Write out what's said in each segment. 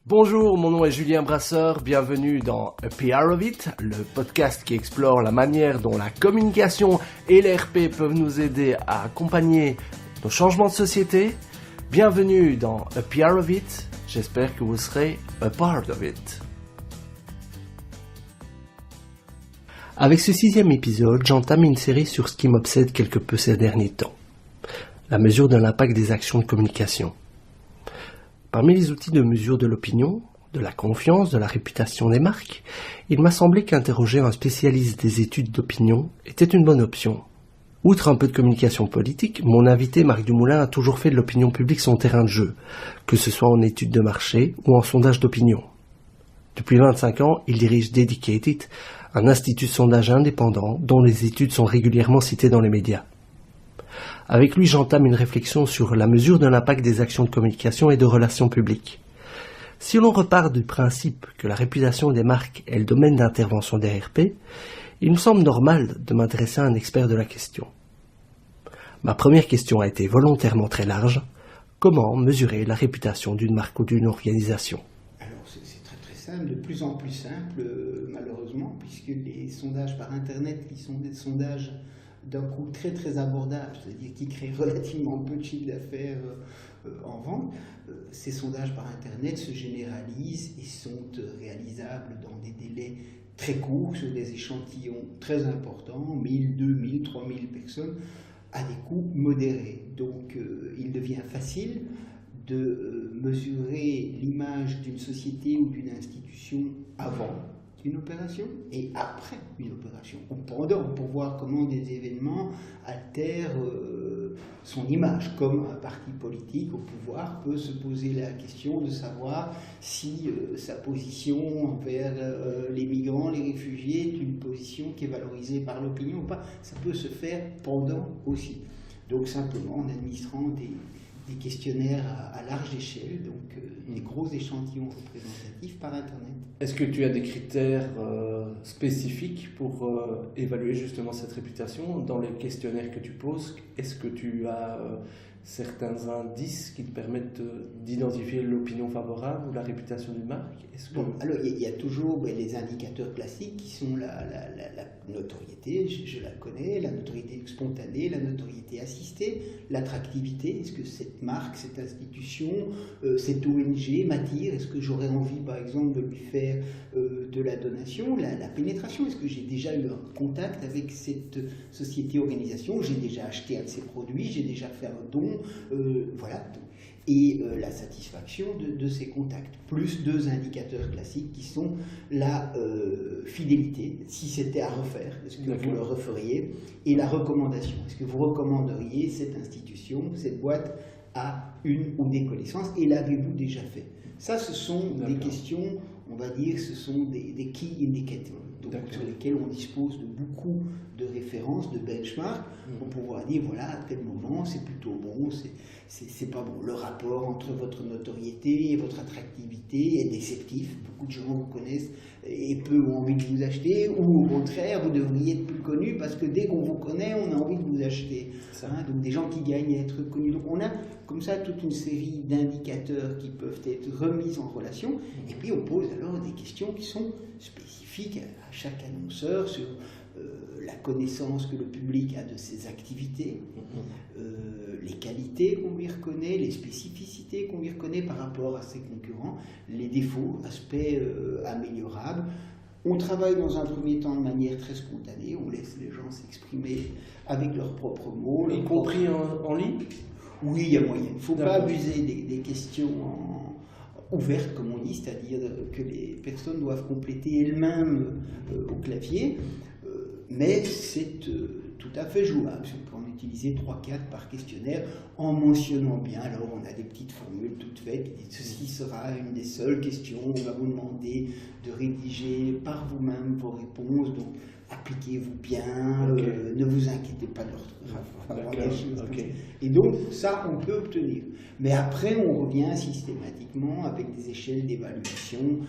Bonjour, mon nom est Julien Brasseur, bienvenue dans A PR of It, le podcast qui explore la manière dont la communication et l'ERP peuvent nous aider à accompagner nos changements de société. Bienvenue dans A PR of It, j'espère que vous serez a part of it. Avec ce 6e épisode, j'entame une série sur ce qui m'obsède quelque peu ces derniers temps, la mesure de l'impact des actions de communication. Parmi les outils de mesure de l'opinion, de la confiance, de la réputation des marques, il m'a semblé qu'interroger un spécialiste des études d'opinion était une bonne option. Outre un peu de communication politique, mon invité Marc Dumoulin a toujours fait de l'opinion publique son terrain de jeu, que ce soit en études de marché ou en sondage d'opinion. Depuis 25 ans, il dirige Dedicated, un institut de sondage indépendant dont les études sont régulièrement citées dans les médias. Avec lui, j'entame une réflexion sur la mesure de l'impact des actions de communication et de relations publiques. Si l'on repart du principe que la réputation des marques est le domaine d'intervention des RP, il me semble normal de m'intéresser à un expert de la question. Ma première question a été volontairement très large. Comment mesurer la réputation d'une marque ou d'une organisation ? Alors c'est très simple, de plus en plus simple malheureusement, puisque les sondages par Internet qui sont des sondages d'un coût très abordable, c'est-à-dire qui créent relativement peu de chiffre d'affaires en vente, ces sondages par Internet se généralisent et sont réalisables dans des délais très courts sur des échantillons très importants, 1000, 2000, 3000 personnes, à des coûts modérés. Donc il devient facile de mesurer l'image d'une société ou d'une institution avant une opération et après une opération, ou pendant, pour voir comment des événements altèrent son image. Comme un parti politique au pouvoir peut se poser la question de savoir si sa position envers les migrants, les réfugiés est une position qui est valorisée par l'opinion ou pas. Ça peut se faire pendant aussi. Donc simplement en administrant des questionnaires à large échelle, donc des gros échantillons représentatifs par Internet. Est-ce que tu as des critères spécifiques pour évaluer justement cette réputation dans les questionnaires que tu poses? Est-ce que tu as certains indices qui te permettent d'identifier l'opinion favorable ou la réputation d'une marque? Alors il y a toujours les indicateurs classiques qui sont la notoriété, je la connais, la notoriété spontanée, la notoriété assistée, l'attractivité. Est-ce que cette marque, cette institution, cette ONG m'attire? Est-ce que j'aurais envie, par exemple, de lui faire de la donation? La pénétration, est-ce que j'ai déjà eu un contact avec cette société-organisation? J'ai déjà acheté un de ses produits, j'ai déjà fait un don, voilà. Et la satisfaction de ces contacts, plus deux indicateurs classiques qui sont la fidélité, si c'était à refaire, est-ce que vous le referiez, et la recommandation, est-ce que vous recommanderiez cette institution, cette boîte à une ou des connaissances, et l'avez-vous déjà fait? Ça, ce sont des questions, on va dire, ce sont des key indicators, donc, sur lesquels on dispose de beaucoup de références, de benchmarks, pour pouvoir dire, voilà, à tel moment, c'est plutôt bon, c'est pas bon. Le rapport entre votre notoriété et votre attractivité est déceptif. Beaucoup de gens vous connaissent et peu ont envie de vous acheter, ou au contraire, vous devriez être plus connu parce que dès qu'on vous connaît, on a envie de vous acheter. Donc des gens qui gagnent à être connus. Donc on a comme ça toute une série d'indicateurs qui peuvent être remis en relation, et puis on pose alors des questions qui sont spécifiques à chaque annonceur sur la connaissance que le public a de ses activités, les qualités qu'on lui reconnaît, les spécificités qu'on lui reconnaît par rapport à ses concurrents, les défauts, aspects améliorables. On travaille dans un premier temps de manière très spontanée, on laisse les gens s'exprimer avec leurs propres mots. Y compris en ligne? Oui, il y a moyen. Il ne faut pas abuser des questions ouvertes, comme on dit, c'est-à-dire que les personnes doivent compléter elles-mêmes au clavier. Mais c'est tout à fait jouable. On peut en utiliser 3-4 par questionnaire en mentionnant bien. Alors on a des petites formules toutes faites. Ceci sera une des seules questions. On va vous demander de rédiger par vous-même vos réponses. Donc appliquez-vous bien, ne vous inquiétez pas de l'orthographe. Et donc ça on peut obtenir. Mais après on revient systématiquement avec des échelles d'évaluation.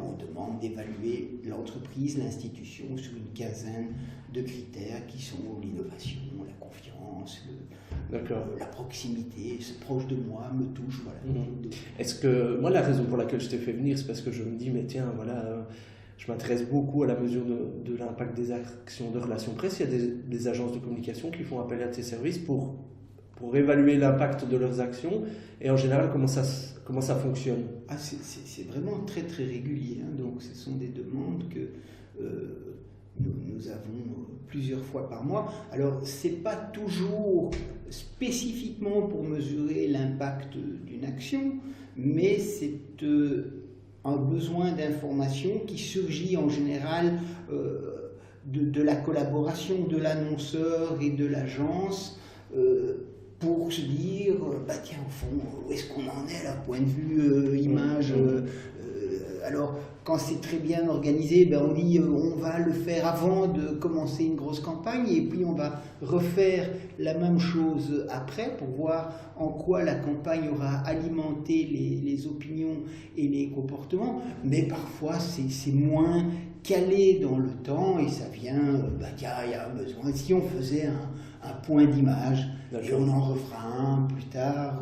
On demande d'évaluer l'entreprise, l'institution sur une quinzaine de critères qui sont l'innovation, la confiance, La proximité, c'est proche de moi, me touche, voilà. Est-ce que, moi, la raison pour laquelle je t'ai fait venir, c'est parce que je me dis, mais tiens, voilà, je m'intéresse beaucoup à la mesure de l'impact des actions de relations presse. Il y a des agences de communication qui font appel à tes services pour évaluer l'impact de leurs actions, et en général, comment ça fonctionne? C'est vraiment très très régulier, hein. Donc ce sont des demandes que nous avons plusieurs fois par mois. Alors c'est pas toujours spécifiquement pour mesurer l'impact d'une action, mais c'est un besoin d'information qui surgit en général de la collaboration de l'annonceur et de l'agence, pour se dire, tiens, au fond, où est-ce qu'on en est là, point de vue image. Alors, quand c'est très bien organisé, on dit on va le faire avant de commencer une grosse campagne, et puis on va refaire la même chose après pour voir en quoi la campagne aura alimenté les opinions et les comportements. Mais parfois, c'est moins calé dans le temps, et ça vient, tiens, il y a un besoin. Si on faisait un point d'image, et on en refera un plus tard,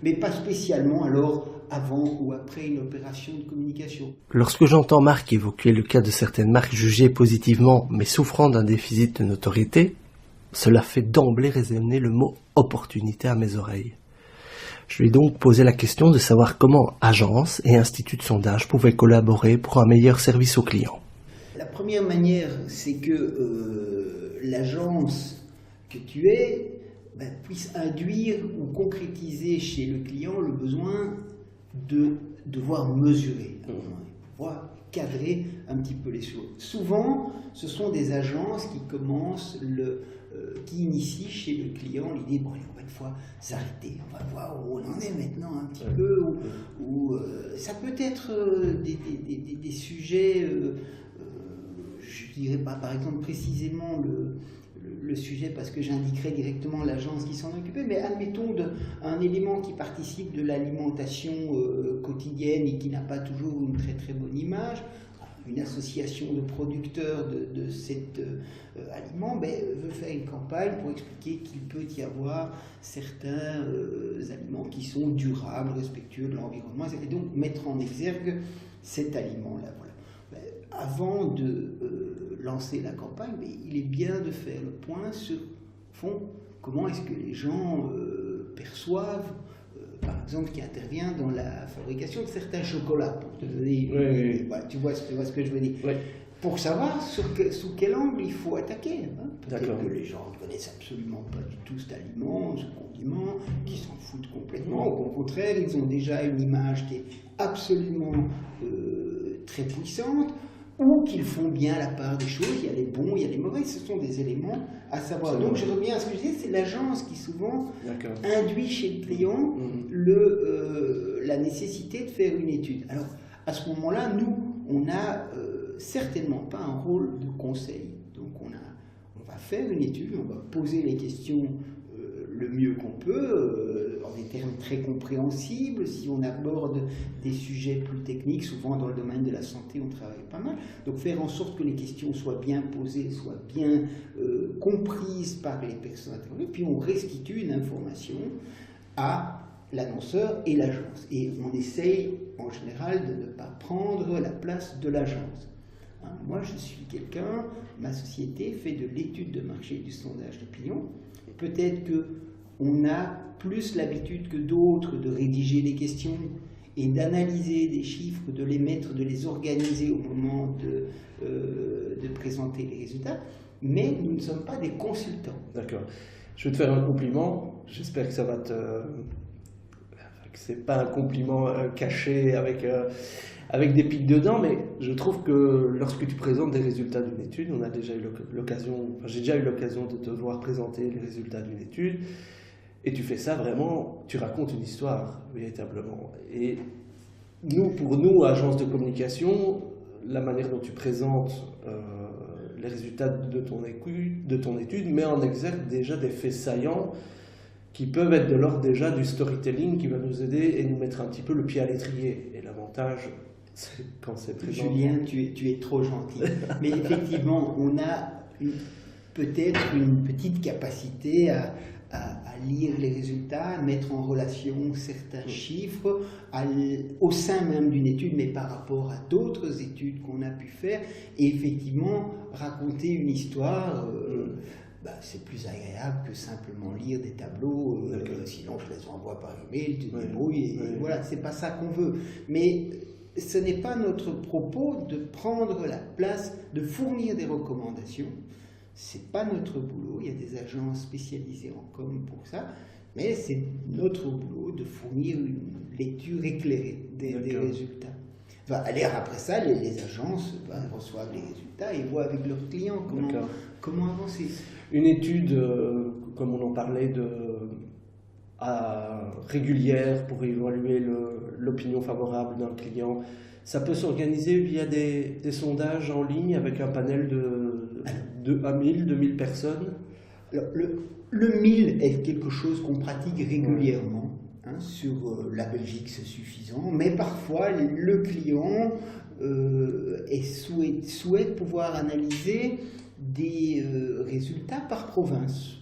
mais pas spécialement alors avant ou après une opération de communication. Lorsque j'entends Marc évoquer le cas de certaines marques jugées positivement mais souffrant d'un déficit de notoriété, cela fait d'emblée résonner le mot opportunité à mes oreilles. Je lui ai donc posé la question de savoir comment agences et instituts de sondage pouvaient collaborer pour un meilleur service aux clients. La première manière, c'est que l'agence que tu es puisse induire ou concrétiser chez le client le besoin de devoir mesurer, pouvoir cadrer un petit peu les choses. Souvent, ce sont des agences qui commencent, qui initient chez le client l'idée, on va une fois s'arrêter, on va voir où on en est maintenant un petit peu, ou ça peut être des sujets, je dirais pas par exemple précisément le sujet parce que j'indiquerai directement l'agence qui s'en occupait, mais admettons un élément qui participe de l'alimentation quotidienne et qui n'a pas toujours une très très bonne image. Une association de producteurs de cet aliment veut faire une campagne pour expliquer qu'il peut y avoir certains aliments qui sont durables, respectueux de l'environnement, et donc mettre en exergue cet aliment-là. Voilà. Avant de lancer la campagne, il est bien de faire le point sur, au fond, comment est-ce que les gens perçoivent, par exemple, qui intervient dans la fabrication de certains chocolats, pour te donner, voilà, tu vois ce que je veux dire. Oui. Pour savoir sous quel angle il faut attaquer. Hein. Peut-être que les gens ne connaissent absolument pas du tout cet aliment, ce condiment, qu'ils s'en foutent complètement. Au contraire, ils ont déjà une image qui est absolument très puissante, ou qu'ils font bien la part des choses. Il y a les bons, il y a les mauvais, ce sont des éléments à savoir. Donc je reviens à ce que je disais, c'est l'agence qui souvent induit chez le client la nécessité de faire une étude. Alors à ce moment-là, nous, on n'a certainement pas un rôle de conseil. Donc on va faire une étude, on va poser les questions le mieux qu'on peut, en des termes très compréhensibles. Si on aborde des sujets plus techniques, souvent dans le domaine de la santé, on travaille pas mal. Donc faire en sorte que les questions soient bien posées, soient bien comprises par les personnes interrogées, puis on restitue une information à l'annonceur et l'agence. Et on essaye en général de ne pas prendre la place de l'agence. Moi, je suis quelqu'un, ma société fait de l'étude de marché et du sondage d'opinion. Peut-être qu'on a plus l'habitude que d'autres de rédiger des questions et d'analyser des chiffres, de les mettre, de les organiser au moment de présenter les résultats, mais nous ne sommes pas des consultants. D'accord. Je vais te faire un compliment. J'espère que ça va que c'est pas un compliment caché avec des pics dedans, mais je trouve que lorsque tu présentes des résultats d'une étude, j'ai déjà eu l'occasion de te voir présenter les résultats d'une étude, et tu fais ça vraiment, tu racontes une histoire, véritablement. Et pour nous, agence de communication, la manière dont tu présentes les résultats de ton étude met en exergue déjà des faits saillants qui peuvent être de l'ordre déjà du storytelling qui va nous aider et nous mettre un petit peu le pied à l'étrier. Et l'avantage, c'est quand c'est présent. Julien, tu es trop gentil. Mais effectivement, on a peut-être une petite capacité à lire les résultats, à mettre en relation certains chiffres au sein même d'une étude, mais par rapport à d'autres études qu'on a pu faire, et effectivement raconter une histoire. C'est plus agréable que simplement lire des tableaux, sinon je les envoie par email, tu te débrouilles, et voilà, c'est pas ça qu'on veut. Mais ce n'est pas notre propos de prendre la place, de fournir des recommandations. C'est pas notre boulot, il y a des agences spécialisées en com pour ça, mais c'est notre boulot de fournir une lecture éclairée des résultats. Après ça, les agences reçoivent les résultats et voient avec leurs clients comment avancer. Une étude, comme on en parlait, régulière pour évaluer l'opinion favorable d'un client, ça peut s'organiser via des sondages en ligne avec un panel de 1000, 2000 personnes. Alors, le 1000 est quelque chose qu'on pratique régulièrement. Sur la Belgique, c'est suffisant, mais parfois le client souhaite pouvoir analyser des résultats par province.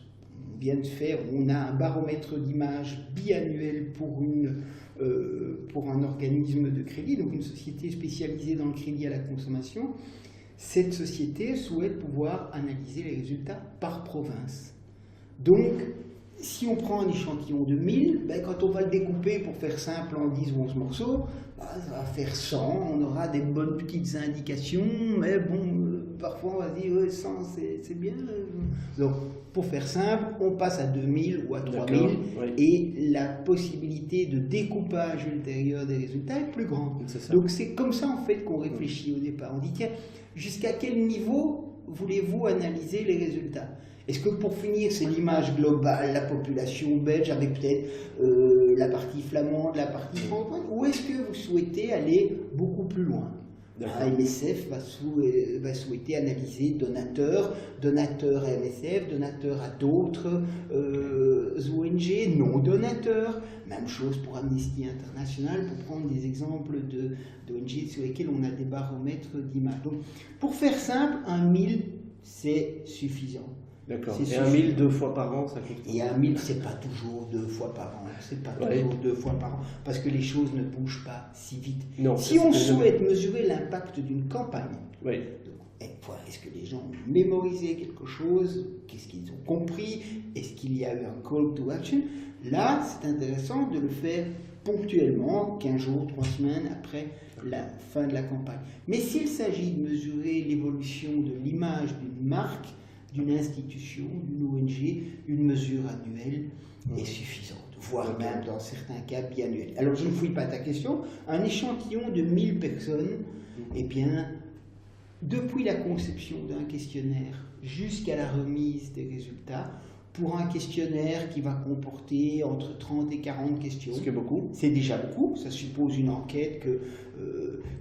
On a un baromètre d'image biannuel pour un organisme de crédit, donc une société spécialisée dans le crédit à la consommation. Cette société souhaite pouvoir analyser les résultats par province. Donc, si on prend un échantillon de 1000, quand on va le découper pour faire simple en 10 ou 11 morceaux, ça va faire 100, on aura des bonnes petites indications, mais parfois on va se dire 100 c'est bien. Donc pour faire simple, on passe à 2000 ou à 3000 et la possibilité de découpage ultérieur des résultats est plus grande. Donc c'est comme ça en fait qu'on réfléchit au départ. On dit tiens, jusqu'à quel niveau voulez-vous analyser les résultats ? Est-ce que pour finir, c'est l'image globale, la population belge avec peut-être la partie flamande, la partie francophone, ou est-ce que vous souhaitez aller beaucoup plus loin ? MSF va souhaiter analyser donateurs à MSF, donateurs à d'autres ONG, non donateurs. Même chose pour Amnesty International, pour prendre des exemples d'ONG sur lesquels on a des baromètres d'images. Donc, pour faire simple, un 1000, c'est suffisant. D'accord. Et un 1000 2 fois par an, ça coûte combien ? Et un 1000, c'est pas toujours 2 fois par an. C'est pas toujours 2 fois par an, parce que les choses ne bougent pas si vite. Non, si on souhaite mesurer l'impact d'une campagne, est-ce que les gens ont mémorisé quelque chose ? Qu'est-ce qu'ils ont compris ? Est-ce qu'il y a eu un call to action ? Là, c'est intéressant de le faire ponctuellement, 15 jours, 3 semaines après la fin de la campagne. Mais s'il s'agit de mesurer l'évolution de l'image d'une marque, d'une institution, d'une ONG, une mesure annuelle est suffisante, voire même dans certains cas biannuelle. Alors je ne fouille pas ta question, un échantillon de 1000 personnes, eh bien, depuis la conception d'un questionnaire jusqu'à la remise des résultats, pour un questionnaire qui va comporter entre 30 et 40 questions. Ce qui est beaucoup. C'est déjà beaucoup. Ça suppose une enquête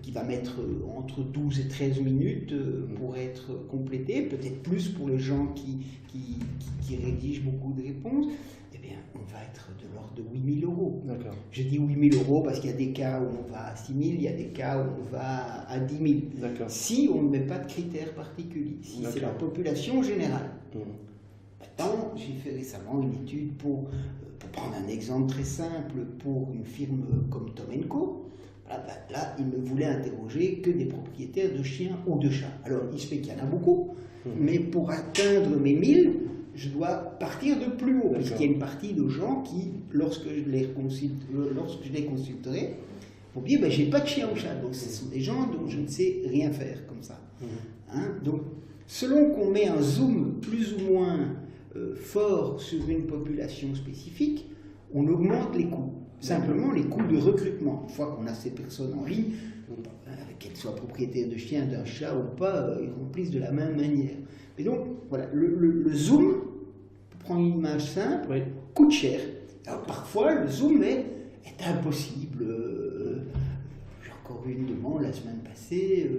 qui va mettre entre 12 et 13 minutes pour être complétée, peut-être plus pour les gens qui rédigent beaucoup de réponses. Eh bien, on va être de l'ordre de 8 000 €. D'accord. Je dis 8 000 € parce qu'il y a des cas où on va à 6 000, il y a des cas où on va à 10 000. D'accord. Si on ne met pas de critères particuliers, si c'est la population générale. Maintenant, j'ai fait récemment une étude pour prendre un exemple très simple, pour une firme comme Tom & Co. Là, il ne voulait interroger que des propriétaires de chiens ou de chats. Alors, il se fait qu'il y en a beaucoup, mais pour atteindre mes 1000, je dois partir de plus haut, puisqu'il y a une partie de gens qui, lorsque je les consulterai, vont dire j'ai pas de chien ou chat. Donc, ce sont des gens dont je ne sais rien faire comme ça. Donc, selon qu'on met un zoom plus ou moins fort sur une population spécifique, on augmente les coûts. Simplement les coûts de recrutement. Une fois qu'on a ces personnes en ligne, qu'elles soient propriétaires de chiens, d'un chat ou pas, ils remplissent de la même manière. Et donc, voilà, le zoom, pour prendre une image simple, coûte cher. Alors parfois, le zoom est impossible. J'ai encore eu une demande la semaine passée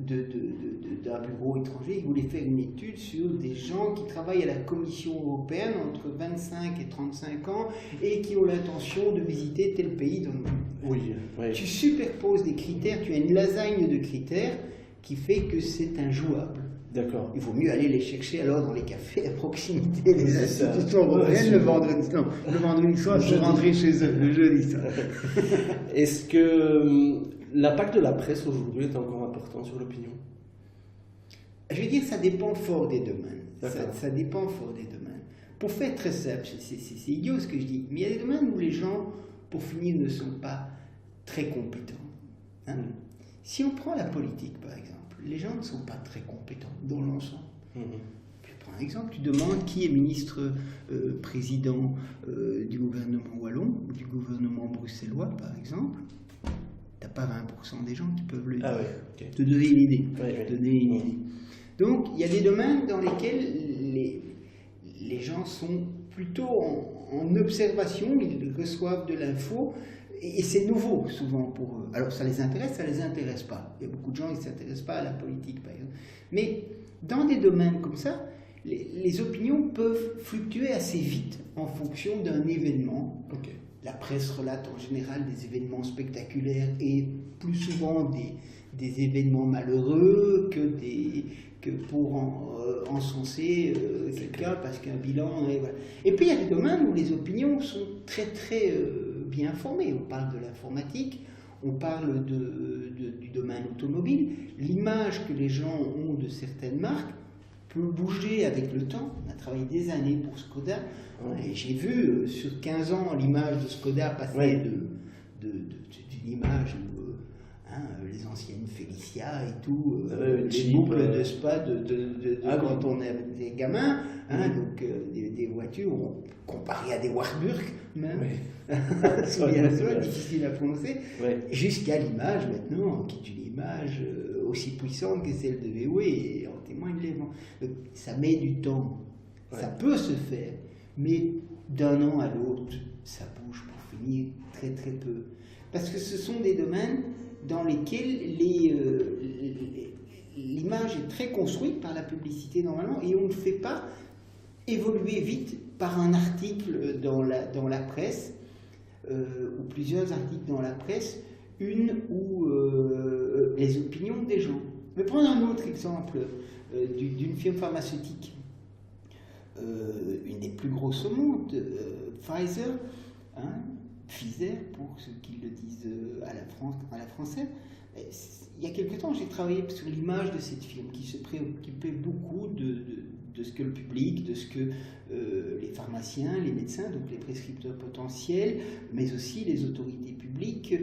d'un bureau étranger qui voulait faire une étude sur des gens qui travaillent à la Commission européenne entre 25 et 35 ans et qui ont l'intention de visiter tel pays dans le monde. Tu superposes des critères, tu as une lasagne de critères qui fait que c'est injouable. D'accord. Il vaut mieux aller les chercher alors dans les cafés à proximité des institutions européennes le vendredi. Non, le vendredi soir, je rentrer chez eux, le jeudi soir. Est-ce que l'impact de la presse aujourd'hui est encore important sur l'opinion? Je veux dire, ça dépend fort des domaines. Ça dépend fort des domaines. Pour faire très simple, c'est idiot ce que je dis, mais il y a des domaines où les gens, pour finir, ne sont pas très compétents. Hein? Si on prend la politique, par exemple, les gens ne sont pas très compétents dans l'ensemble. Je prends un exemple, tu demandes qui est ministre président du gouvernement wallon ou du gouvernement bruxellois, par exemple. Tu n'as pas 20% des gens qui peuvent le dire. Ah ouais, okay. Te donner une idée. Ouais. Te donner une idée. Donc, il y a des domaines dans lesquels les gens sont plutôt en observation, ils reçoivent de l'info, et c'est nouveau souvent pour eux. Alors, ça les intéresse pas. Il y a beaucoup de gens qui ne s'intéressent pas à la politique, par exemple. Mais dans des domaines comme ça, les opinions peuvent fluctuer assez vite en fonction d'un événement. Okay. La presse relate en général des événements spectaculaires et plus souvent des événements malheureux que pour encenser quelqu'un parce qu'un bilan... Voilà. Et puis il y a des domaines où les opinions sont très très bien formées. On parle de l'informatique, on parle du domaine automobile. L'image que les gens ont de certaines marques peut bouger avec le temps. On a travaillé des années pour Skoda. Et j'ai vu sur 15 ans l'image de Skoda passer d'une image où les anciennes Felicia et tout, les boucles de spa quand on était gamin, donc des voitures comparées à des Warburg même, souviens-toi, difficile à prononcer, jusqu'à l'image maintenant qui est une image aussi puissante que celle de VW et en témoigne les vents. Donc, ça met du temps, ça peut se faire, mais d'un an à l'autre, ça bouge pour finir très très peu. Parce que ce sont des domaines dans lesquels l'image est très construite par la publicité normalement et on ne fait pas évoluer vite par un article dans la presse ou plusieurs articles dans la presse, une ou les opinions des gens. Je vais prendre un autre exemple d'une firme pharmaceutique, une des plus grosses au monde, Pfizer, Pfizer pour ceux qui le disent à la française. Il y a quelque temps, j'ai travaillé sur l'image de cette firme qui se préoccupait beaucoup de ce que le public, de ce que les pharmaciens, les médecins, donc les prescripteurs potentiels, mais aussi les autorités publiques,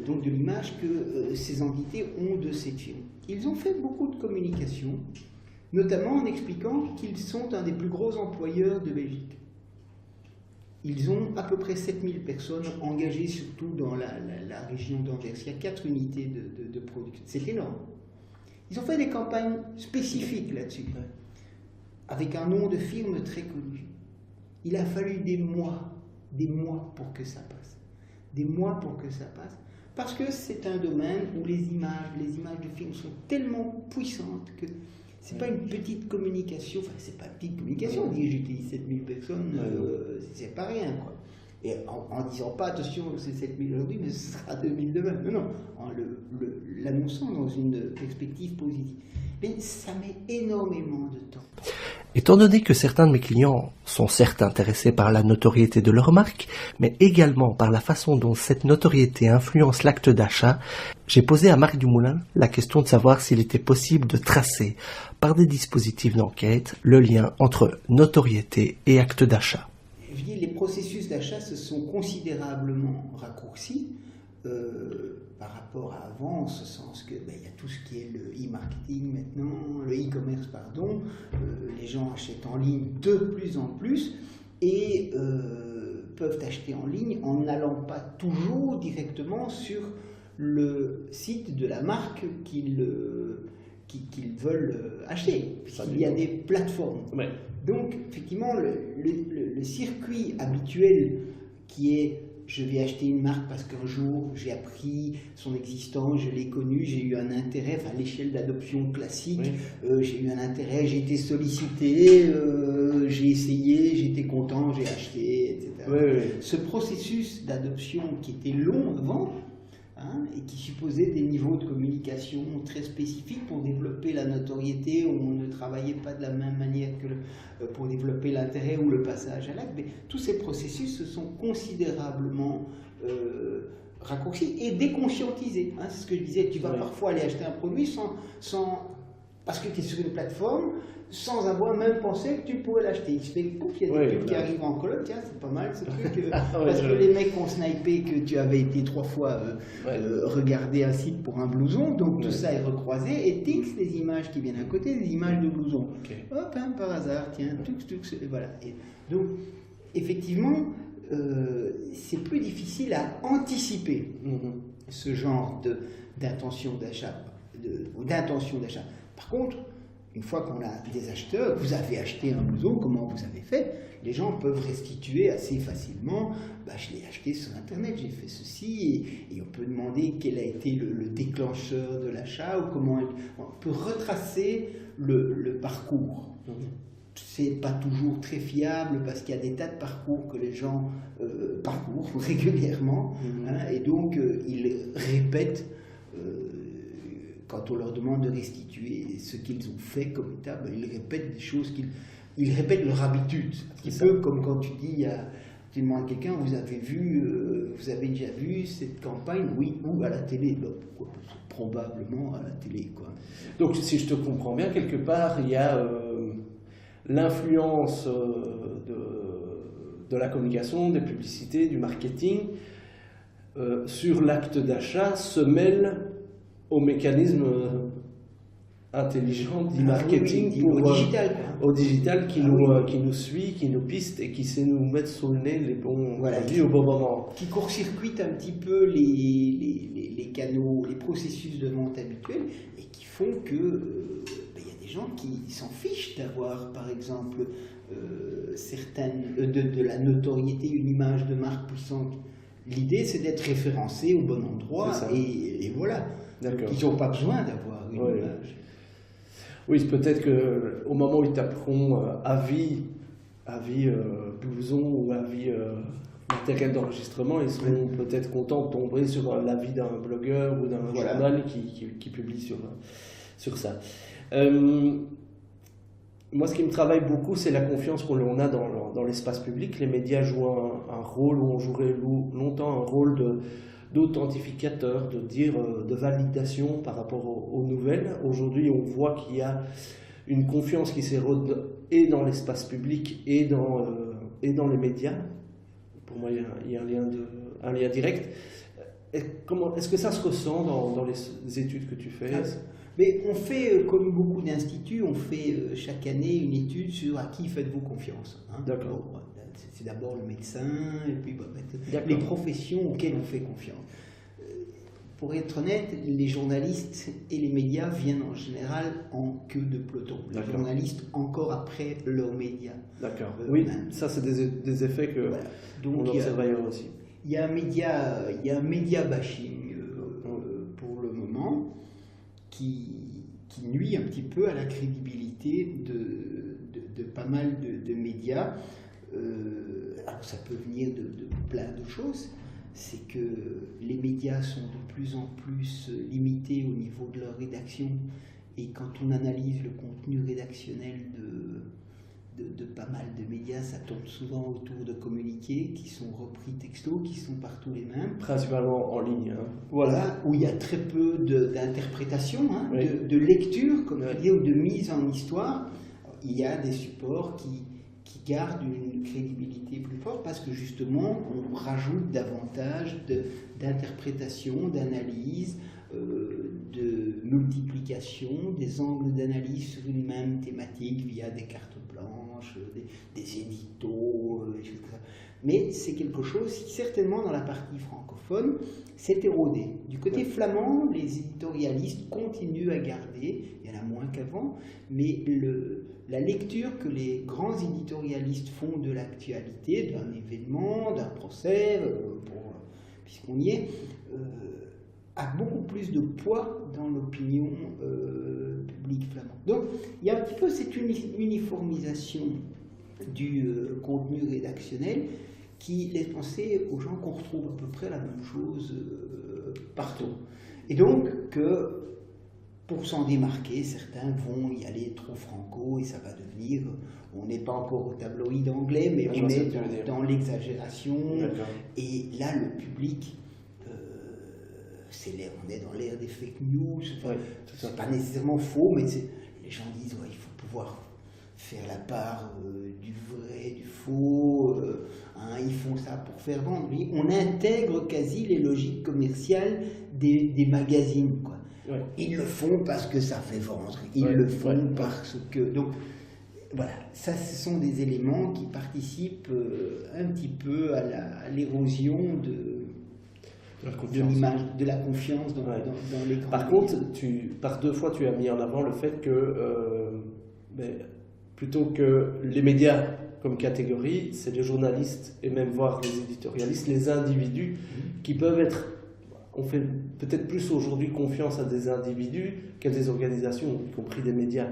donc de l'image que ces entités ont de cette firme. Ils ont fait beaucoup de communication, notamment en expliquant qu'ils sont un des plus gros employeurs de Belgique. Ils ont à peu près 7000 personnes engagées, surtout dans la région d'Anvers. Il y a 4 unités de production. C'est énorme. Ils ont fait des campagnes spécifiques là-dessus, avec un nom de firme très connu. Il a fallu des mois pour que ça passe. Des mois pour que ça passe. Parce que c'est un domaine où les images de films sont tellement puissantes que c'est pas une petite communication, enfin c'est pas une petite communication, on dit j'utilise 7000 personnes, c'est pas rien quoi. Et en disant pas attention c'est 7000 aujourd'hui mais ce sera 2000 demain, non, en l'annonçant dans une perspective positive. Mais ça met énormément de temps. Étant donné que certains de mes clients sont certes intéressés par la notoriété de leur marque, mais également par la façon dont cette notoriété influence l'acte d'achat, j'ai posé à Marc Dumoulin la question de savoir s'il était possible de tracer, par des dispositifs d'enquête, le lien entre notoriété et acte d'achat. Je dis, les processus d'achat se sont considérablement raccourcis par rapport à avant, en ce sens que il y a tout ce qui est le e-marketing maintenant, le e-commerce pardon, les gens achètent en ligne de plus en plus et peuvent acheter en ligne en n'allant pas toujours directement sur le site de la marque qu'ils veulent acheter, puisqu'il y a des plateformes. Ouais. Donc, effectivement, le circuit habituel qui est je vais acheter une marque parce qu'un jour j'ai appris son existence, je l'ai connue, j'ai eu un intérêt, enfin l'échelle d'adoption classique, j'ai eu un intérêt, j'ai été sollicité, j'ai essayé, j'étais content, j'ai acheté, etc. Ce processus d'adoption qui était long avant, hein, et qui supposait des niveaux de communication très spécifiques pour développer la notoriété, où on ne travaillait pas de la même manière que pour développer l'intérêt ou le passage à l'acte. Mais tous ces processus se sont considérablement raccourcis et déconscientisés. Hein, c'est ce que je disais, tu vas parfois aller acheter un produit parce que tu es sur une plateforme, sans avoir même pensé que tu pourrais l'acheter. Il se fait pouf, il y a des pubs qui arrivent en colonne, tiens, c'est pas mal ce truc. Parce que les mecs ont snipé que tu avais été 3 fois regarder un site pour un blouson, donc tout ça est recroisé, et tix, les images qui viennent à côté, des images de blouson. Hop, hein, par hasard, tiens, voilà. Et donc, effectivement, c'est plus difficile à anticiper ce genre d'intention d'achat. Par contre, une fois qu'on a des acheteurs, vous avez acheté un blouson, comment vous avez fait? Les gens peuvent restituer assez facilement. Je l'ai acheté sur Internet, j'ai fait ceci, et on peut demander quel a été le déclencheur de l'achat, ou comment on peut retracer le parcours. C'est pas toujours très fiable parce qu'il y a des tas de parcours que les gens parcourent régulièrement, hein, et donc ils répètent. Quand on leur demande de restituer ce qu'ils ont fait comme état, ils répètent des choses ils répètent leur habitude. Un petit peu comme quand tu dis tu demandes à quelqu'un, vous avez déjà vu cette campagne? Oui, ou à la télé? Probablement à la télé, quoi. Donc si je te comprends bien, quelque part il y a l'influence de la communication, des publicités, du marketing sur l'acte d'achat se mêle au mécanisme intelligent du marketing, au digital qui nous suit, qui nous piste et qui sait nous mettre sous le nez les bons produits au bon moment. Qui court-circuite un petit peu les canaux, les processus de vente habituels, et qui font que y a des gens qui s'en fichent d'avoir, par exemple, de la notoriété, une image de marque puissante. L'idée, c'est d'être référencé au bon endroit, et voilà. Donc, ils n'ont pas besoin d'avoir une image. Oui, peut-être qu'au moment où ils taperont avis blouson ou avis matériel d'enregistrement, ils seront peut-être contents de tomber sur l'avis d'un blogueur ou d'un journal qui publie sur ça. Moi, ce qui me travaille beaucoup, c'est la confiance qu'on a dans l'espace public. Les médias jouent un rôle, où on jouerait longtemps un rôle d'authentificateur, de validation par rapport aux nouvelles. Aujourd'hui, on voit qu'il y a une confiance qui s'érode et dans l'espace public et dans les médias. Pour moi, il y a un lien direct. Est-ce que ça se ressent dans les études que tu fais? Mais on fait, comme beaucoup d'instituts, on fait chaque année une étude sur à qui faites-vous confiance. Hein. D'accord. Bon, c'est d'abord le médecin, et puis les professions auxquelles on fait confiance. Pour être honnête, les journalistes et les médias viennent en général en queue de peloton. Les journalistes encore après leurs médias. D'accord. Oui, ça c'est des effets que on observe ailleurs aussi. Il y a un média bashing pour le moment qui nuit un petit peu à la crédibilité de pas mal de médias. Alors ça peut venir de plein de choses. C'est que les médias sont de plus en plus limités au niveau de leur rédaction, et quand on analyse le contenu rédactionnel de pas mal de médias, ça tourne souvent autour de communiqués qui sont repris texto, qui sont partout les mêmes. Principalement en ligne. Hein. Voilà, où il y a très peu d'interprétation, hein, de lecture, comme on dit, ou de mise en histoire. Il y a des supports qui gardent une crédibilité plus forte parce que justement on rajoute davantage d'interprétation, d'analyse, de multiplication des angles d'analyse sur une même thématique via des cartes blanches, des éditos, etc. Mais c'est quelque chose qui certainement dans la partie francophone s'est érodé. Du côté flamand, les éditorialistes continuent à garder, il y en a moins qu'avant, mais la lecture que les grands éditorialistes font de l'actualité, d'un événement, d'un procès, puisqu'on y est, a beaucoup plus de poids dans l'opinion publique flamande. Donc il y a un petit peu cette uniformisation du contenu rédactionnel qui laisse penser aux gens qu'on retrouve à peu près la même chose partout. Et donc que pour s'en démarquer, certains vont y aller trop franco et ça va devenir, on n'est pas encore au tabloïd anglais, mais on est dans l'exagération. Et là, le public, on est dans l'ère des fake news. C'est pas nécessairement faux, mais les gens disent il faut pouvoir faire la part du vrai, du faux. Ils font ça pour faire vendre. On intègre quasi les logiques commerciales des magazines, quoi. Ouais. Ils le font parce que ça fait vendre. Ils le font parce que... Donc, voilà, ça, ce sont des éléments qui participent un petit peu à l'érosion de l'image, de la confiance dans les grands. Par contre, par 2 fois, tu as mis en avant le fait que plutôt que les médias comme catégorie, c'est les journalistes et même voire les éditorialistes, les individus qui peuvent être... On fait peut-être plus aujourd'hui confiance à des individus qu'à des organisations, y compris des médias.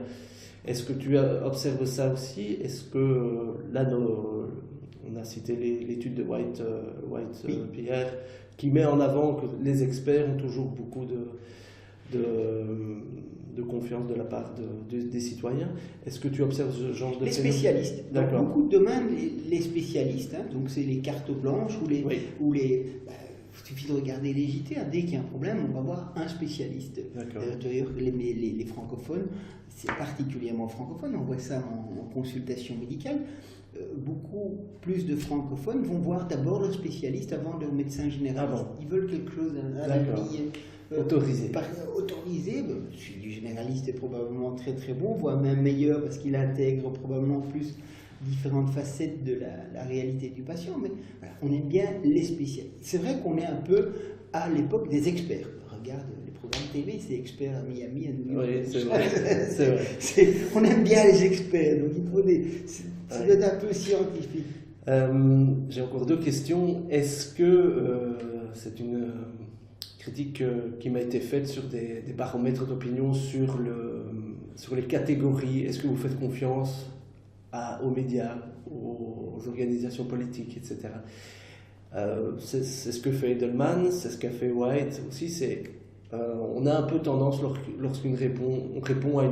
Est-ce que tu observes ça aussi? Est-ce que là, on a cité l'étude de White Pierre, qui met en avant que les experts ont toujours beaucoup de confiance de la part des citoyens. Est-ce que tu observes ce genre de Les spécialistes. Dans beaucoup de domaines, les spécialistes, donc c'est les cartes blanches ou les il suffit de regarder les JT, dès qu'il y a un problème, on va voir un spécialiste. D'ailleurs, les francophones, c'est particulièrement francophone, on voit ça en consultation médicale, beaucoup plus de francophones vont voir d'abord leur spécialiste avant leur médecin généraliste. Ils veulent quelque chose autorisé. Celui du généraliste est probablement très très bon, voire même meilleur parce qu'il intègre probablement plus différentes facettes de la réalité du patient, mais voilà, on aime bien les spécialistes. C'est vrai qu'on est un peu à l'époque des experts. Regarde les programmes TV, c'est experts à Miami, à New York. Oui, c'est vrai. On aime bien les experts, donc il faut ça doit être un peu scientifique. J'ai encore 2 questions. Est-ce que c'est une critique qui m'a été faite sur des baromètres d'opinion sur les catégories? Est-ce que vous faites confiance aux médias, aux organisations politiques, etc. C'est ce que fait Edelman, c'est ce qu'a fait White aussi. On a un peu tendance, lorsqu'on répond à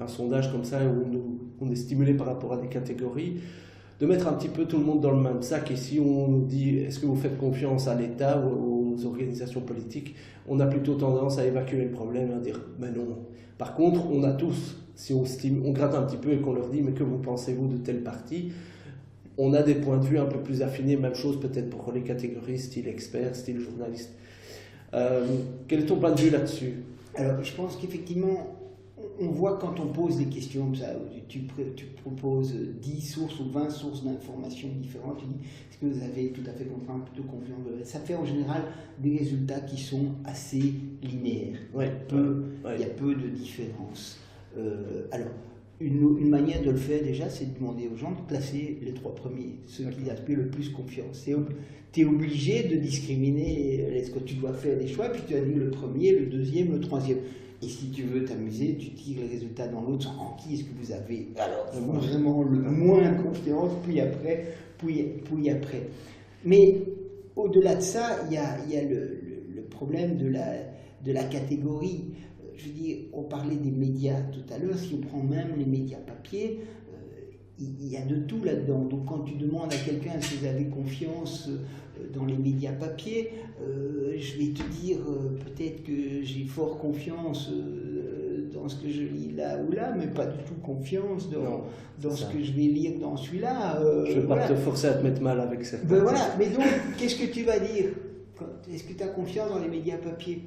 un sondage comme ça, où on est stimulé par rapport à des catégories, de mettre un petit peu tout le monde dans le même sac. Et si on nous dit, est-ce que vous faites confiance à l'État ou aux organisations politiques, on a plutôt tendance à évacuer le problème et à dire, ben non. Par contre, on a tous, si on gratte un petit peu et qu'on leur dit, mais que vous pensez-vous de telle partie, on a des points de vue un peu plus affinés, même chose peut-être pour les catégories, style expert, style journaliste. Quel est ton point de vue là-dessus? Alors, je pense qu'effectivement, on voit quand on pose des questions comme ça, tu proposes 10 sources ou 20 sources d'informations différentes, tu dis, est-ce que vous avez tout à fait confiance, plutôt confiance? Ça fait en général des résultats qui sont assez linéaires. Il y a peu de différences. Alors, une manière de le faire déjà, c'est de demander aux gens de classer les 3 premiers, ceux qui inspirent le plus confiance. Tu es obligé de discriminer, est-ce que tu dois faire des choix, puis tu as dit le premier, le deuxième, le troisième. Et si tu veux t'amuser, tu tires les résultats dans l'autre sens. En qui est-ce que vous avez alors vraiment le moins confiance, puis après. Mais au-delà de ça, il y a le problème de la catégorie. Je veux dire, on parlait des médias tout à l'heure, si on prend même les médias papier, il y a de tout là-dedans. Donc quand tu demandes à quelqu'un si vous avez confiance dans les médias papier, je vais te dire peut-être que j'ai fort confiance dans ce que je lis là ou là, mais pas du tout confiance dans ce que je vais lire dans celui-là. Je ne veux pas te forcer à te mettre mal avec certains. Voilà, mais donc, qu'est-ce que tu vas dire? Est-ce que tu as confiance dans les médias papier?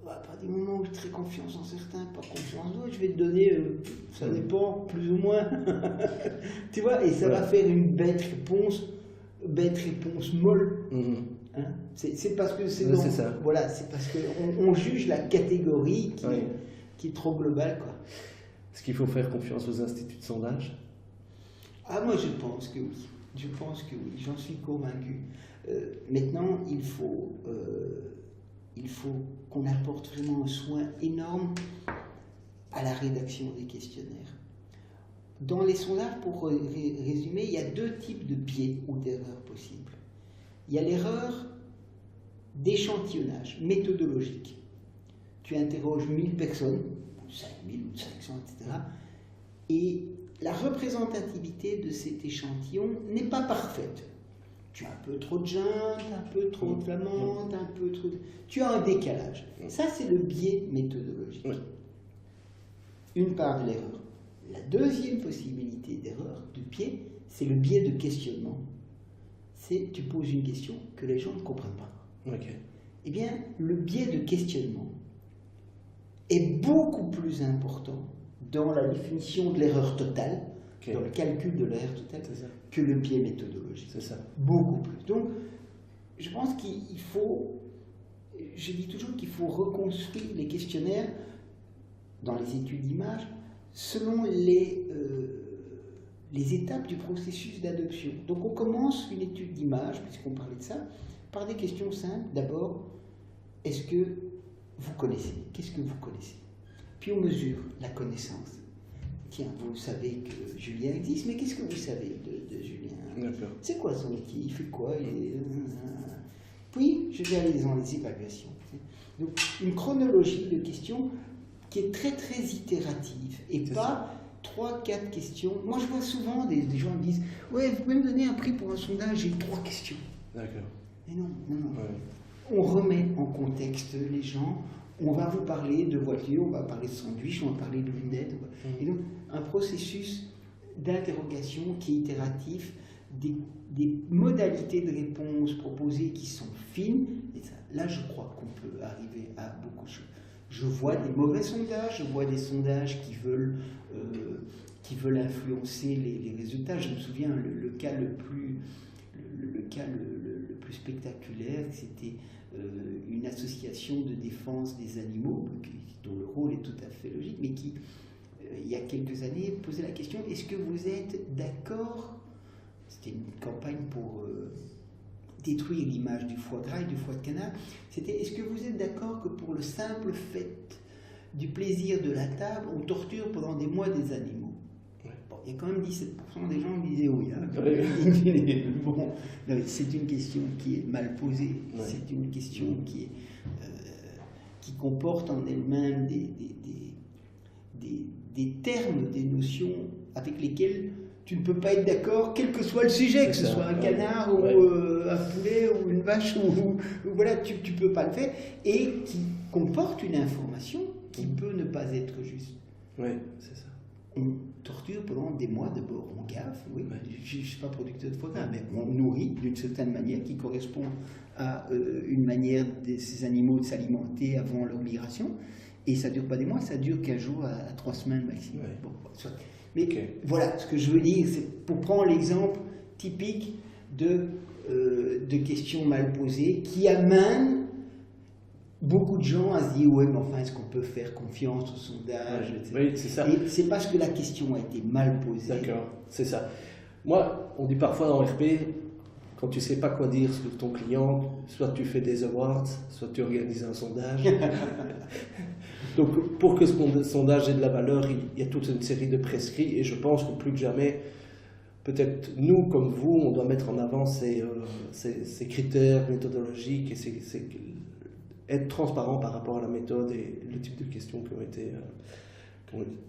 À partir du moment où j'ai très confiance en certains, pas confiance en d'autres, je vais te donner, ça dépend, plus ou moins. Tu vois, et ça va faire une bête réponse molle. Hein, c'est parce que c'est ça. Voilà, c'est parce qu'on juge la catégorie qui est trop globale, quoi. Est-ce qu'il faut faire confiance aux instituts de sondage? Moi je pense que oui. J'en suis convaincu. Maintenant, il faut qu'on apporte vraiment un soin énorme à la rédaction des questionnaires. Dans les sondages, pour résumer, il y a 2 types de biais ou d'erreurs possibles. Il y a l'erreur d'échantillonnage méthodologique. Tu interroges 1000 personnes, 5000 ou 500, etc. Et la représentativité de cet échantillon n'est pas parfaite. Tu as un peu trop de jeunes, un peu trop de flamands, un peu trop de... Tu as un décalage. Ça, c'est le biais méthodologique. Une part de l'erreur. La deuxième possibilité d'erreur, de biais, c'est le biais de questionnement. C'est tu poses une question que les gens ne comprennent pas. Eh bien, le biais de questionnement est beaucoup plus important dans la définition de l'erreur totale, dans le calcul de l'erreur totale, que le biais méthodologique. C'est ça. Beaucoup plus. Donc, je pense qu'il faut, je dis toujours qu'il faut reconstruire les questionnaires dans les études d'image selon les étapes du processus d'adoption. Donc, on commence une étude d'image, puisqu'on parlait de ça, par des questions simples. D'abord, est-ce que vous connaissez? Qu'est-ce que vous connaissez? Puis on mesure la connaissance. Tiens, vous savez que Julien existe, mais qu'est-ce que vous savez de Julien? C'est quoi son métier? Il fait quoi? Puis, je vais aller dans les évaluations. Donc, une chronologie de questions qui est très, très itérative, et pas 3-4 questions. Moi, je vois souvent des gens qui disent « Ouais, vous pouvez me donner un prix pour un sondage, j'ai 3 questions. » D'accord. Mais non. On remet en contexte les gens. On va vous parler de voiture, on va parler de sandwich, on va parler de lunettes. Et donc, un processus d'interrogation qui est itératif, des modalités de réponse proposées qui sont fines. Et ça, là, je crois qu'on peut arriver à beaucoup de choses. Je vois des mauvais sondages, je vois des sondages qui veulent influencer les résultats. Je me souviens, le cas le plus spectaculaire, c'était une association de défense des animaux, dont le rôle est tout à fait logique, mais qui, il y a quelques années, posait la question, est-ce que vous êtes d'accord? C'était une campagne pour détruire l'image du foie gras et du foie de canard. C'était, est-ce que vous êtes d'accord que pour le simple fait du plaisir de la table, on torture pendant des mois des animaux? Bon, il y a quand même 17% des gens qui disaient oui. Bon, c'est une question qui est mal posée. C'est une question qui comporte en elle-même des termes, des notions avec lesquels tu ne peux pas être d'accord, quel que soit le sujet, que ce soit un canard ou un poulet ou une vache, ou voilà, tu ne peux pas le faire, et qui comporte une information qui peut ne pas être juste. Oui, c'est ça. On torture pendant des mois, d'abord on gaffe, je ne suis pas producteur de foie gras, mais on nourrit d'une certaine manière qui correspond à une manière de ces animaux de s'alimenter avant leur migration, et ça ne dure pas des mois, ça dure 15 jours à 3 semaines maximum. Bon, soit. Mais voilà, ce que je veux dire, c'est pour prendre l'exemple typique de questions mal posées qui amènent beaucoup de gens à se dire ouais, mais enfin, est-ce qu'on peut faire confiance au sondage, etc. Oui, c'est ça. Et c'est parce que la question a été mal posée. D'accord, c'est ça. Moi, on dit parfois dans RP, quand tu ne sais pas quoi dire sur ton client, soit tu fais des awards, soit tu organises un sondage. Donc, pour que ce sondage ait de la valeur, il y a toute une série de prescrits, et je pense que plus que jamais, peut-être nous, comme vous, on doit mettre en avant ces critères méthodologiques et être transparent par rapport à la méthode et le type de questions qui ont été...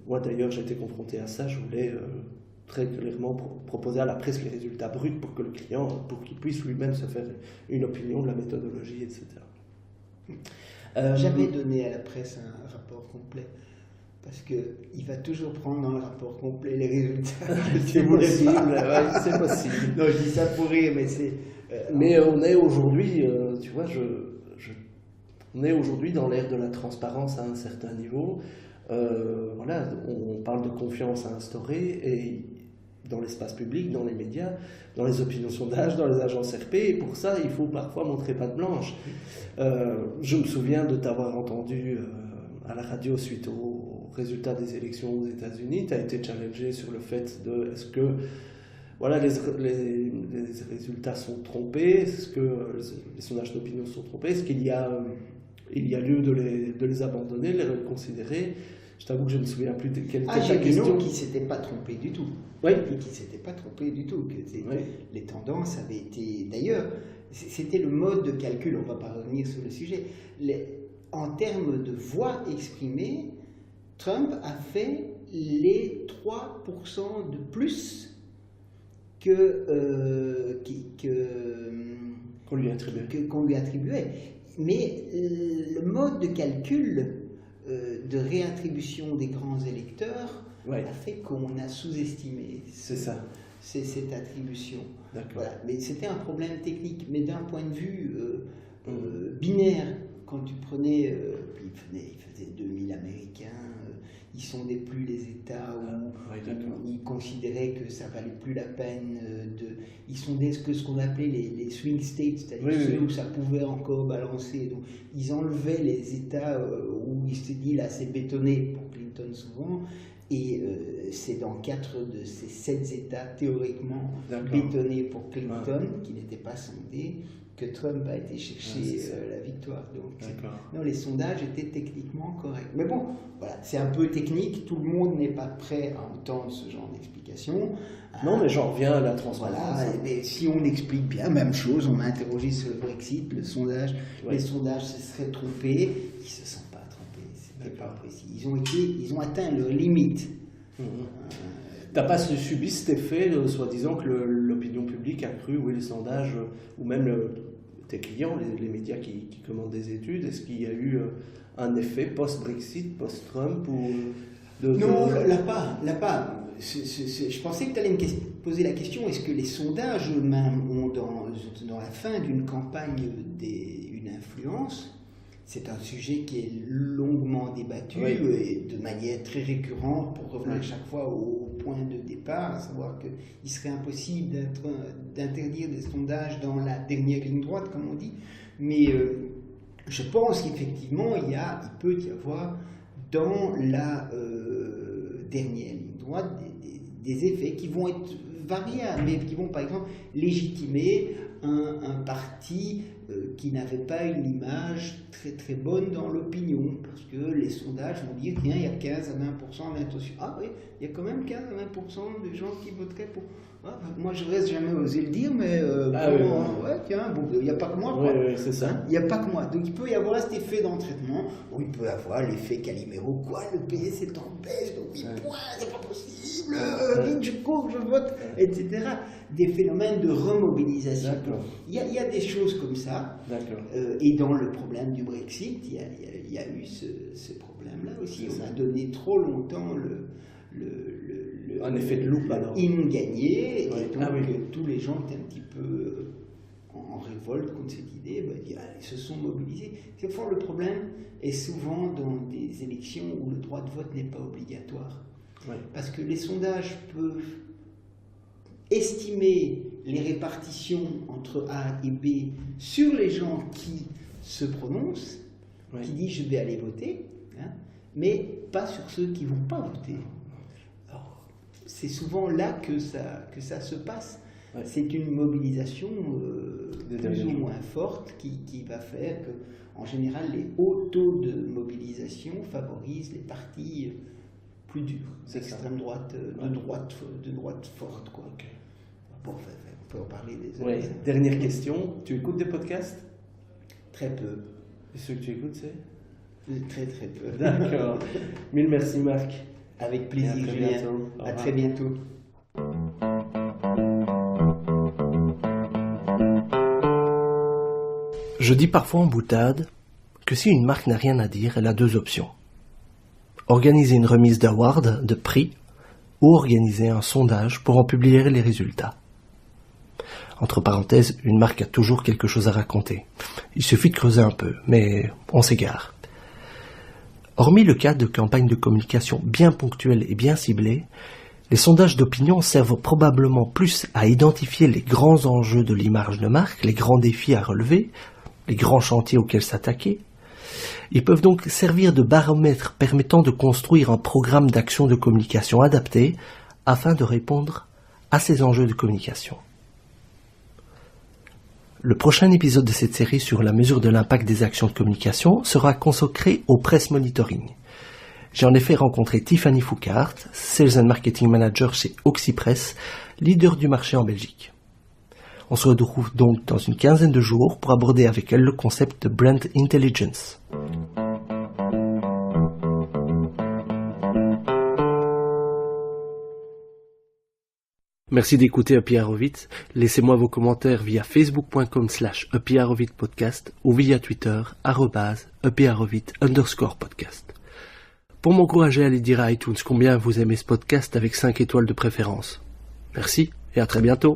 moi, d'ailleurs, j'ai été confronté à ça. Je voulais très clairement proposer à la presse les résultats bruts pour que le client, pour qu'il puisse lui-même se faire une opinion de la méthodologie, etc. Jamais donné à la presse un rapport complet, parce qu'il va toujours prendre dans le rapport complet les résultats. C'est possible, c'est possible. Non, je dis ça pour rire, mais c'est... mais on est aujourd'hui, tu vois, on est aujourd'hui dans l'ère de la transparence à un certain niveau. Voilà, on parle de confiance à instaurer, et dans l'espace public, dans les médias, dans les opinions sondages, dans les agences RP, et pour ça, il faut parfois montrer patte blanche. Je me souviens de t'avoir entendu à la radio suite aux résultats des élections aux États-Unis. Tu as été challengé sur le fait de est-ce que voilà, les résultats sont trompés, est-ce que les sondages d'opinion sont trompés, est-ce qu'il y a lieu de les abandonner, de les reconsidérer. Je t'avoue que je ne me souviens plus de quelle était la question. Non, qui ne s'était pas trompé du tout. Oui. Et qui ne s'était pas trompé du tout. Les tendances avaient été... D'ailleurs, c'était le mode de calcul, on ne va pas revenir sur le sujet. En termes de voix exprimées, Trump a fait les 3% de plus qu'on lui attribuait. Mais le mode de calcul de réattribution des grands électeurs a fait qu'on a sous-estimé cette attribution. Voilà. Mais c'était un problème technique. Mais d'un point de vue binaire, quand tu prenais, il faisait 2000 Américains, ils sondaient plus les États où ils considéraient que ça valait plus la peine ils sondaient ce qu'on appelait les swing states, c'est-à-dire ceux où ça pouvait encore balancer. Donc ils enlevaient les États où ils se disaient là c'est bétonné pour Clinton souvent. Et c'est dans 4 de ces 7 États théoriquement bétonnés pour Clinton, qui n'étaient pas sondés, que Trump a été chercher la victoire. Donc, non, les sondages étaient techniquement corrects. Mais bon, voilà, c'est un peu technique, tout le monde n'est pas prêt à entendre ce genre d'explication. Non, mais j'en reviens à la transparence. Voilà, mais si on explique bien, même chose, on m'a interrogé sur le Brexit, les sondages se seraient trompés, ils se sont pas trompés, c'était pas précis. Ils ont atteint leur limite. T'as pas subi cet effet, soi-disant, que l'opinion publique a cru, les sondages, ou même tes clients, les médias qui commandent des études, est-ce qu'il y a eu un effet post-Brexit, post-Trump Non, là pas. Je pensais que tu allais me poser la question, est-ce que les sondages eux-mêmes ont, dans la fin d'une campagne, une influence ? C'est un sujet qui est longuement débattu et de manière très récurrente pour revenir chaque fois au point de départ, à savoir qu'il serait impossible d'interdire des sondages dans la dernière ligne droite, comme on dit. Mais je pense qu'effectivement, il peut y avoir dans la dernière ligne droite des effets qui vont être variables, mais qui vont par exemple légitimer un parti qui n'avait pas une image très très bonne dans l'opinion, parce que les sondages vont dire tiens, il y a 15 à 20% d'intention. Ah oui, il y a quand même 15 à 20% de gens qui voteraient pour. Moi je reste jamais osé le dire, mais il n'y a pas que moi. C'est ça. Il n'y a pas que moi. Donc il peut y avoir cet effet d'entraînement, ou il peut y avoir l'effet Calimero, le PS est en baisse, donc 8 points, c'est pas possible, vite je cours, je vote, etc. Des phénomènes de remobilisation. Il y a des choses comme ça. Et dans le problème du Brexit, il y a eu ce problème-là aussi. On a donné trop longtemps un effet de loupe gagné, et donc tous les gens étaient un petit peu en révolte contre cette idée, ils se sont mobilisés. Enfin, le problème est souvent dans des élections où le droit de vote n'est pas obligatoire. Parce que les sondages peuvent estimer les répartitions entre A et B sur les gens qui se prononcent, qui disent je vais aller voter, mais pas sur ceux qui ne vont pas voter. Alors, c'est souvent là que ça se passe. C'est une mobilisation plus ou moins forte qui va faire que, en général, les hauts taux de mobilisation favorisent les partis plus durs, d'extrême droite, de droite forte, quoi. Bon, on peut en parler des autres. Dernière question, tu écoutes des podcasts ? Très peu. Et ceux que tu écoutes, c'est ? Très très peu. D'accord. Mille merci Marc. Avec plaisir, Julien. À très bientôt. Je dis parfois en boutade que si une marque n'a rien à dire, elle a 2 options. Organiser une remise d'award, de prix, ou organiser un sondage pour en publier les résultats. Entre parenthèses, une marque a toujours quelque chose à raconter. Il suffit de creuser un peu, mais on s'égare. Hormis le cas de campagnes de communication bien ponctuelles et bien ciblées, les sondages d'opinion servent probablement plus à identifier les grands enjeux de l'image de marque, les grands défis à relever, les grands chantiers auxquels s'attaquer. Ils peuvent donc servir de baromètre permettant de construire un programme d'action de communication adapté afin de répondre à ces enjeux de communication. Le prochain épisode de cette série sur la mesure de l'impact des actions de communication sera consacré au press monitoring. J'ai en effet rencontré Tiffany Foucault, Sales and Marketing Manager chez Oxypress, leader du marché en Belgique. On se retrouve donc dans une quinzaine de jours pour aborder avec elle le concept de Brand Intelligence. Merci d'écouter Happy Horowitz. Laissez-moi vos commentaires via facebook.com/Happy Horowitz podcast ou via Twitter @Happy Horowitz _podcast. Pour m'encourager, allez dire à iTunes combien vous aimez ce podcast avec 5 étoiles de préférence. Merci et à très bientôt.